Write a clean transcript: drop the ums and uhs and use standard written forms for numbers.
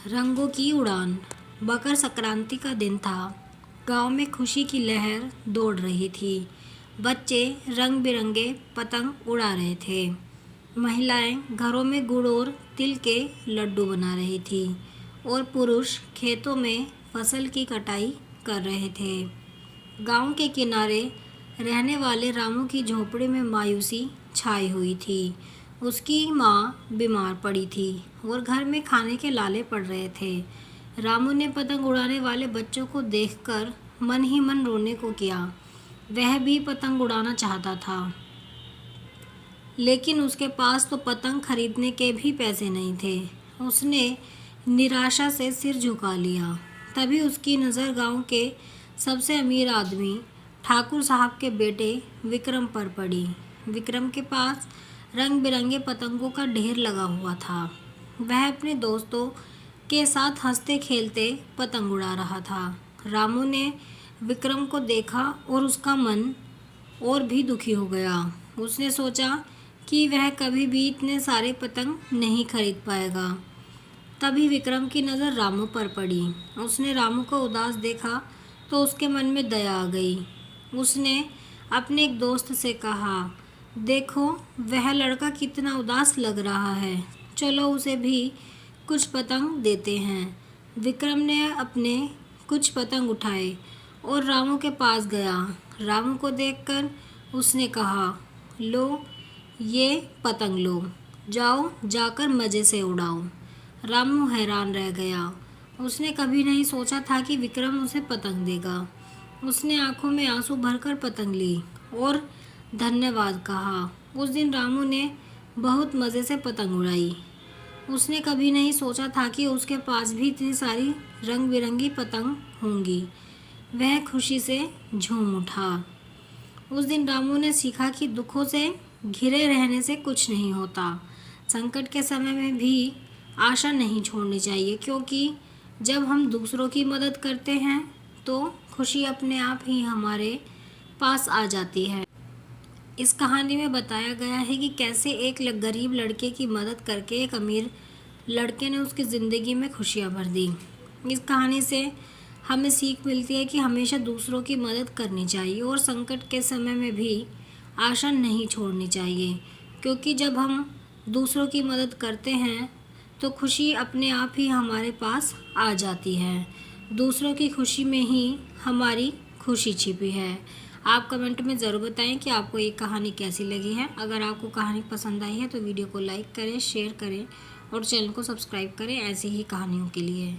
रंगों की उड़ान। मकर संक्रांति का दिन था। गांव में खुशी की लहर दौड़ रही थी। बच्चे रंग बिरंगे पतंग उड़ा रहे थे। महिलाएं घरों में गुड़ और तिल के लड्डू बना रही थी और पुरुष खेतों में फसल की कटाई कर रहे थे। गांव के किनारे रहने वाले रामू की झोपड़ी में मायूसी छाई हुई थी। उसकी माँ बीमार पड़ी थी और घर में खाने के लाले पड़ रहे थे। रामू ने पतंग उड़ाने वाले बच्चों को देखकर मन ही मन रोने को किया। वह भी पतंग उड़ाना चाहता था, लेकिन उसके पास तो पतंग खरीदने के भी पैसे नहीं थे। उसने निराशा से सिर झुका लिया। तभी उसकी नज़र गांव के सबसे अमीर आदमी ठाकुर साहब के बेटे विक्रम पर पड़ी। विक्रम के पास रंग बिरंगे पतंगों का ढेर लगा हुआ था। वह अपने दोस्तों के साथ हंसते खेलते पतंग उड़ा रहा था। रामू ने विक्रम को देखा और उसका मन और भी दुखी हो गया। उसने सोचा कि वह कभी भी इतने सारे पतंग नहीं खरीद पाएगा। तभी विक्रम की नज़र रामू पर पड़ी। उसने रामू को उदास देखा तो उसके मन में दया आ गई। उसने अपने एक दोस्त से कहा, देखो वह लड़का कितना उदास लग रहा है, चलो उसे भी कुछ पतंग देते हैं। विक्रम ने अपने कुछ पतंग उठाए और रामू के पास गया। रामू को देखकर उसने कहा, लो ये पतंग लो, जाओ जाकर मज़े से उड़ाओ। रामू हैरान रह गया। उसने कभी नहीं सोचा था कि विक्रम उसे पतंग देगा। उसने आंखों में आंसू भरकर पतंग ली और धन्यवाद कहा। उस दिन रामू ने बहुत मज़े से पतंग उड़ाई। उसने कभी नहीं सोचा था कि उसके पास भी इतनी सारी रंग बिरंगी पतंग होंगी। वह खुशी से झूम उठा। उस दिन रामू ने सीखा कि दुखों से घिरे रहने से कुछ नहीं होता। संकट के समय में भी आशा नहीं छोड़नी चाहिए, क्योंकि जब हम दूसरों की मदद करते हैं तो खुशी अपने आप ही हमारे पास आ जाती है। इस कहानी में बताया गया है कि कैसे एक गरीब लड़के की मदद करके एक अमीर लड़के ने उसकी ज़िंदगी में खुशियाँ भर दी। इस कहानी से हमें सीख मिलती है कि हमेशा दूसरों की मदद करनी चाहिए और संकट के समय में भी आशा नहीं छोड़नी चाहिए, क्योंकि जब हम दूसरों की मदद करते हैं तो खुशी अपने आप ही हमारे पास आ जाती है। दूसरों की खुशी में ही हमारी खुशी छिपी है। आप कमेंट में ज़रूर बताएं कि आपको ये कहानी कैसी लगी है। अगर आपको कहानी पसंद आई है तो वीडियो को लाइक करें, शेयर करें और चैनल को सब्सक्राइब करें ऐसी ही कहानियों के लिए।